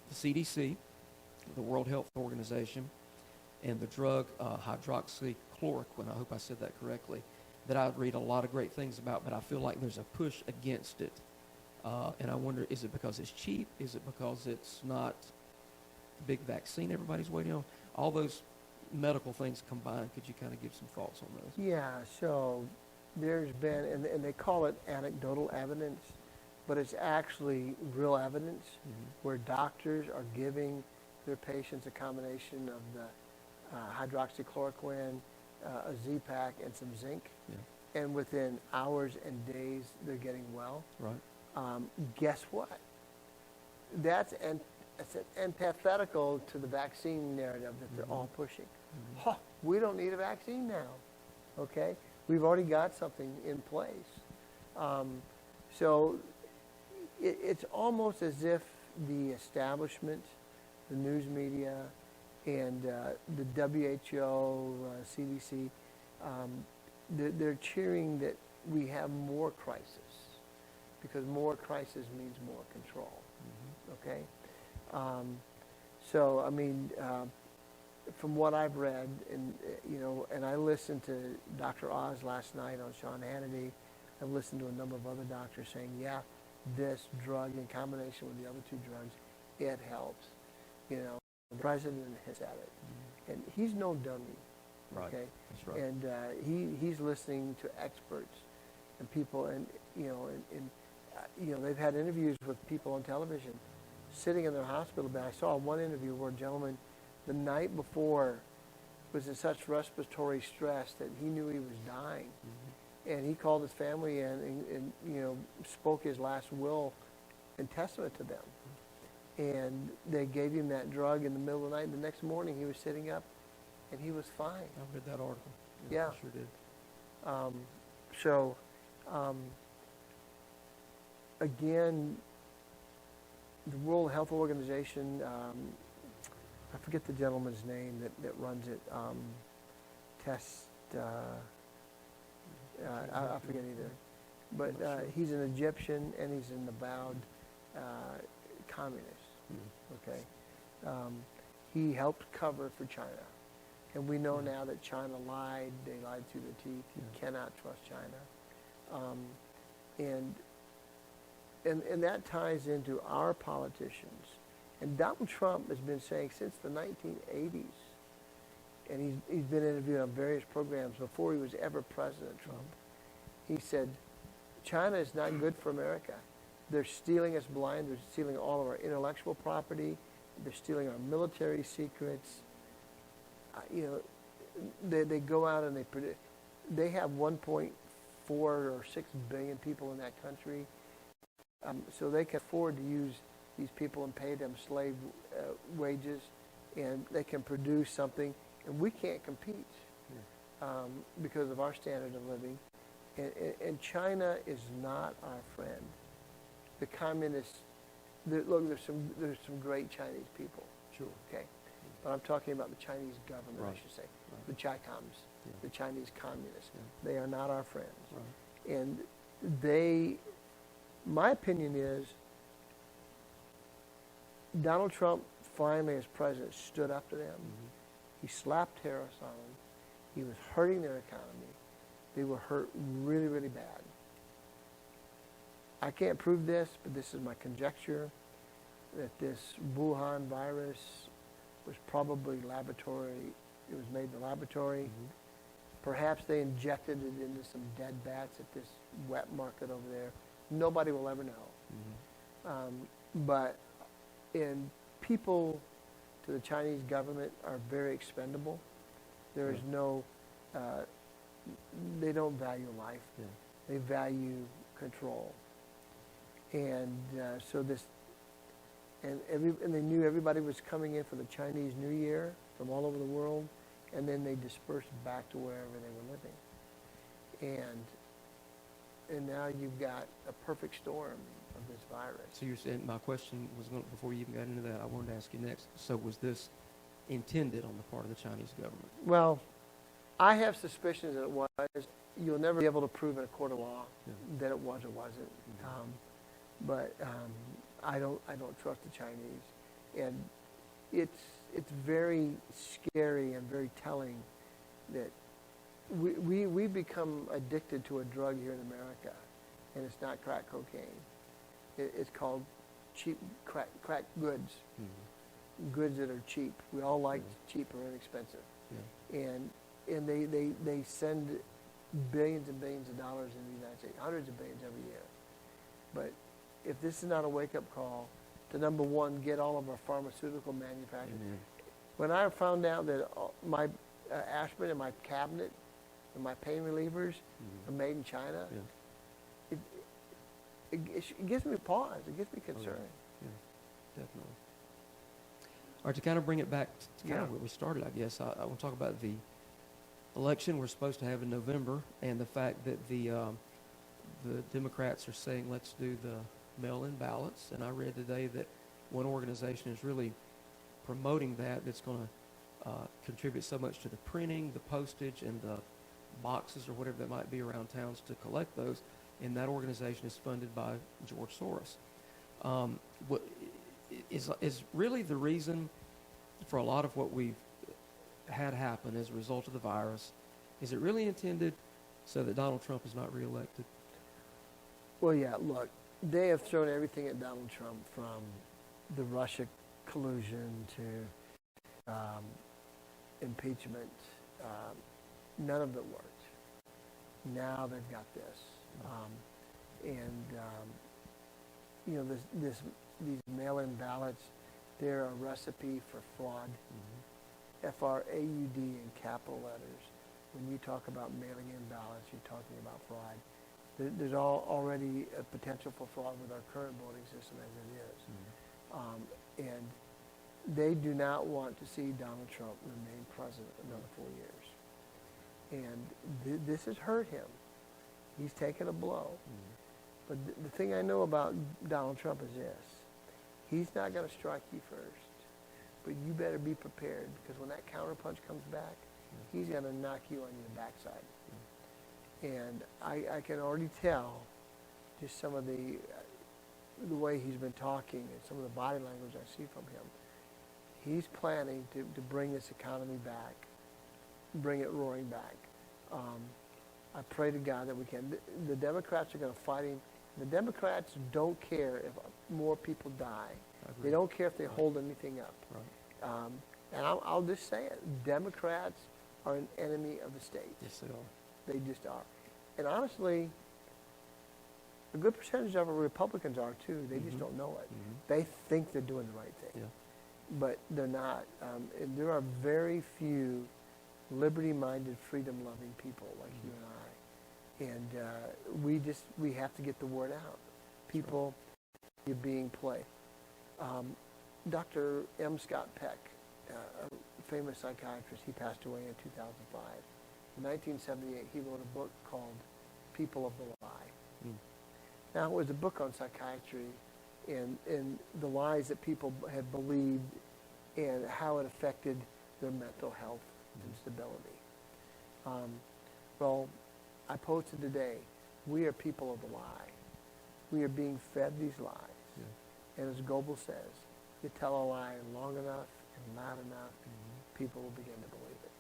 the CDC, the World Health Organization, and the drug hydroxychloroquine. I hope I said that correctly. That I read a lot of great things about, but I feel like there's a push against it. And I wonder, is it because it's cheap? Is it because it's not the big vaccine everybody's waiting on? All those medical things combined, could you kind of give some thoughts on those? yeah, so there's been, and they call it anecdotal evidence, but it's actually real evidence where doctors are giving their patients a combination of the hydroxychloroquine, a Z-Pak, and some zinc. Yeah. And within hours and days, they're getting well. Right. Guess what? That's antithetical to the vaccine narrative that they're all pushing. Mm-hmm. Huh, we don't need a vaccine now, okay? We've already got something in place. So it's almost as if the establishment, the news media, and the WHO, CDC, they're cheering that we have more crisis, because more crisis means more control. Okay, so I mean, from what I've read, and you know, and I listened to Dr. Oz last night on Sean Hannity. I've listened to a number of other doctors saying, yeah, this drug in combination with the other two drugs, it helps. You know, the president has said it, and he's no dummy. Right. Okay, That's right. and he's listening to experts and people, and you know, you know, they've had interviews with people on television, sitting in their hospital bed. I saw one interview where a gentleman, the night before, was in such respiratory stress that he knew he was dying, and he called his family in and you know, spoke his last will and testament to them, and they gave him that drug in the middle of the night. And the next morning, he was sitting up, and he was fine. I read that article. Yeah. I sure did. So, again, the World Health Organization, I forget the gentleman's name that runs it, I forget either. But Sure. he's an Egyptian, and he's an avowed communist, okay? He helped cover for China. And we know now that China lied. They lied through their teeth. You cannot trust China. And that ties into our politicians. And Donald Trump has been saying since the 1980s, and he's been interviewed on various programs before he was ever President Trump. He said, China is not good for America. They're stealing us blind. They're stealing all of our intellectual property. They're stealing our military secrets. You know, they go out and they have 1.4 or 6 billion people in that country. So they can afford to use these people and pay them slave wages, and they can produce something, and we can't compete because of our standard of living. And China is not our friend. The communists, look, there's some great Chinese people. Sure. Okay, but I'm talking about the Chinese government, Right. I should say, Right. the Chi-Coms, Yeah. the Chinese communists. Yeah. They are not our friends. Right. And my opinion is, Donald Trump finally, as president, stood up to them. He slapped tariffs on them. He was hurting their economy. They were hurt really, really bad. I can't prove this, but this is my conjecture, that this Wuhan virus was probably it was made in the laboratory. Perhaps they injected it into some dead bats at this wet market over there. Nobody will ever know. But people to the Chinese government are very expendable. There is no, they don't value life. Yeah. They value control. And so this, and they knew everybody was coming in for the Chinese New Year from all over the world, and then they dispersed back to wherever they were living. And now you've got a perfect storm of this virus. So you're saying, my question was going, before you even got into that, I wanted to ask you next. So was this intended on the part of the Chinese government? Well, I have suspicions that it was. You'll never be able to prove in a court of law that it was or wasn't. But I don't trust the Chinese, and it's very scary and very telling that we become addicted to a drug here in America, and it's not crack cocaine. It's called cheap crack goods, goods that are cheap. We all like cheap or inexpensive, and they send billions and billions of dollars into the United States, hundreds of billions every year. But if this is not a wake-up call to, number one, get all of our pharmaceutical manufacturing. When I found out that my aspirin in my cabinet and my pain relievers are made in China, it gives me pause. It gives me concern. Definitely. All right, to kind of bring it back to kind of where we started, I guess, I want to talk about the election we're supposed to have in November, and the fact that the Democrats are saying let's do the mail-in ballots. And I read today that one organization is really promoting that's going to contribute so much to the printing, the postage, and the boxes or whatever that might be around towns to collect those. And that organization is funded by George Soros. What is really the reason for a lot of what we've had happen as a result of the virus? Is it really intended so that Donald Trump is not reelected? Well, yeah, look, they have thrown everything at Donald Trump, from the Russia collusion to impeachment. None of it worked. Now they've got this. These mail-in ballots, they're a recipe for fraud. F-R-A-U-D in capital letters. When you talk about mailing in ballots, you're talking about fraud. There's already a potential for fraud with our current voting system as it is. And they do not want to see Donald Trump remain president another 4 years. And this has hurt him. He's taken a blow. But the thing I know about Donald Trump is this. He's not going to strike you first. But you better be prepared, because when that counterpunch comes back, he's going to knock you on your backside. And I can already tell just some of the way he's been talking and some of the body language I see from him. He's planning to bring this economy back, bring it roaring back. I pray to God that we can. The Democrats are going to fight him. The Democrats don't care if more people die. They don't care if they hold anything up. And I'll just say it. Democrats are an enemy of the state. Yes, they are. They just are. And honestly, a good percentage of our Republicans are too. They just don't know it. They think they're doing the right thing. But they're not. And there are very few liberty-minded, freedom-loving people like you and I. And we have to get the word out. People are being played. Dr. M. Scott Peck, a famous psychiatrist, he passed away in 2005. In 1978, he wrote a book called People of the Lie. Now, it was a book on psychiatry and the lies that people had believed and how it affected their mental health and stability. Well, I posted today, we are people of the lie. We are being fed these lies. And as Goebel says, you tell a lie long enough and loud enough, people will begin to believe it.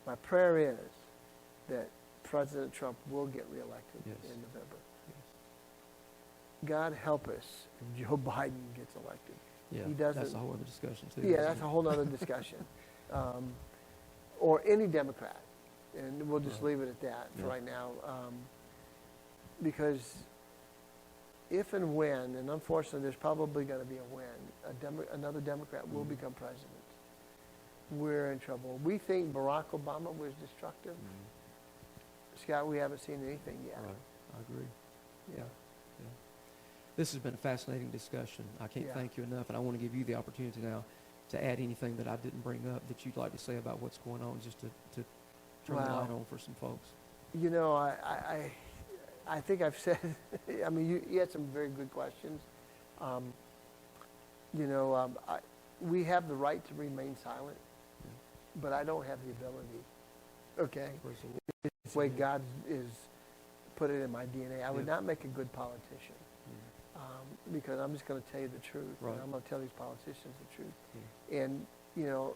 My prayer is that President Trump will get reelected in November. God help us if Joe Biden gets elected. He doesn't. That's a whole other discussion too. Yeah, that's a whole other discussion. Or any Democrat. And we'll just Right. leave it at that for Yeah. right now. Because if and when, and unfortunately there's probably going to be a when, another Democrat will Mhm. become president, we're in trouble. We think Barack Obama was destructive. Scott, we haven't seen anything yet. Right. I agree. Yeah. This has been a fascinating discussion. I can't Yeah. thank you enough, and I want to give you the opportunity now to add anything that I didn't bring up that you'd like to say about what's going on, just to turn the Wow. light on for some folks. You know, I think I've said, I mean, you had some very good questions. You know, we have the right to remain silent, Yeah. but I don't have the ability. Okay? Praise the Lord. It's the way God is put it in my DNA. I would Yeah. not make a good politician because I'm just going to tell you the truth. Right. And I'm going to tell these politicians the truth. Yeah. And, you know,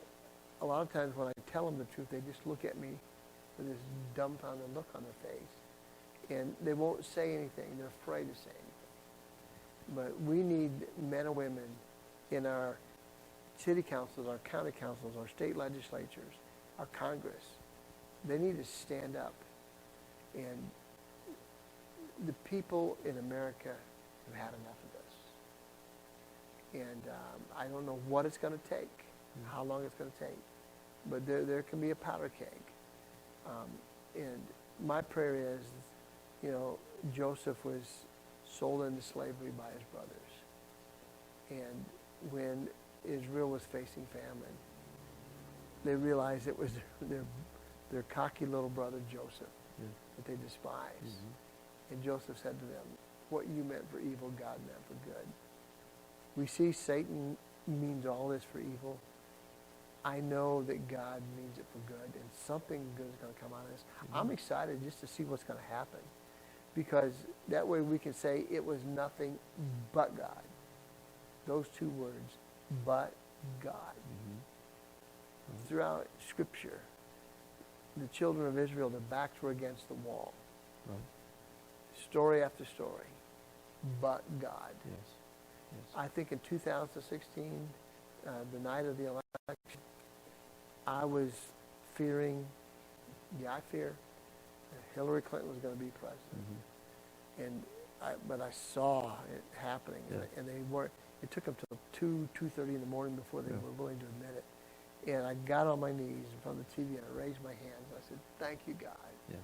a lot of times when I tell them the truth, they just look at me with this dumbfounded look on their face. And they won't say anything. They're afraid to say anything. But we need men and women in our city councils, our county councils, our state legislatures, our Congress. They need to stand up. And the people in America have had enough of this. And I don't know what it's going to take, how long it's going to take. But there can be a powder keg. And my prayer is, you know, Joseph was sold into slavery by his brothers. And when Israel was facing famine, they realized it was their cocky little brother Joseph Yeah. that they despised. Mhm. And Joseph said to them, what you meant for evil, God meant for good. We see Satan means all this for evil. I know that God means it for good, and something good is going to come out of this. Mhm. I'm excited just to see what's going to happen, because that way we can say it was nothing but God. Those two words, but God. Mhm. Throughout Scripture, the children of Israel, their backs were against the wall. Right. Story after story, but God. Yes. Yes. I think in 2016, the night of the election, I was fearing, I fear that Hillary Clinton was going to be president. Mhm. But I saw it happening, Yeah. and they weren't. It took them till 2:30 in the morning before they Yeah. were willing to admit it. And I got on my knees in front of the TV and I raised my hands. I said, "Thank you, God, Yeah.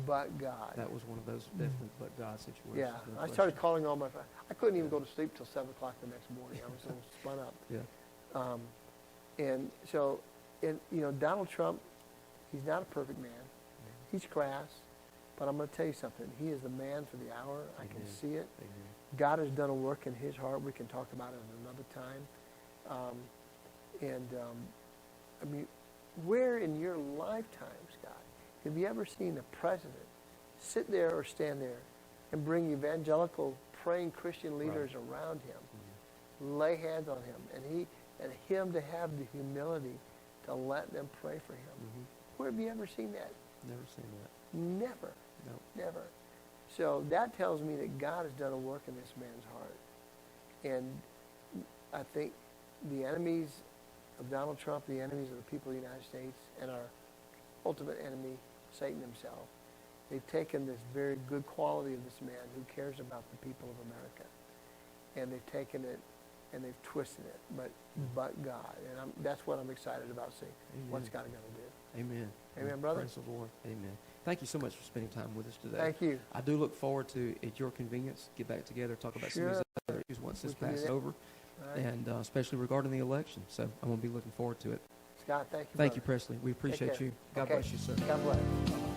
but God." That was one of those definite but God situations. Yeah, no I started question. calling all my friends. I couldn't even Yeah. go to sleep till 7 o'clock the next morning. I was so spun up. Yeah. And so, you know, Donald Trump, he's not a perfect man. He's crass, but I'm going to tell you something. He is the man for the hour. I can Amen. see it. Amen. God has done a work in his heart. We can talk about it another time. I mean, where in your lifetime, Scott, have you ever seen a president sit there or stand there and bring evangelical, praying Christian leaders around him, Mhm. lay hands on him, and him to have the humility to let them pray for him? Mhm. Where have you ever seen that? Never seen that. Never. No. Never. So that tells me that God has done a work in this man's heart. And I think the enemies of Donald Trump, the enemies of the people of the United States, and our ultimate enemy, Satan himself, they've taken this very good quality of this man who cares about the people of America, and they've taken it and they've twisted it, but God. And that's what I'm excited about seeing. Amen. What's God going to do? Amen. Amen, brother. Praise the Lord. Amen. Thank you so much for spending time with us today. Thank you. I do look forward to, at your convenience, get back together, talk about some of Sure. these other issues once this We can do passes that. over, All right. and especially regarding the election. So I'm going to be looking forward to it. Scott, thank you. Thank you, brother. Presley. We appreciate care. you. God Okay. bless you, sir. God bless.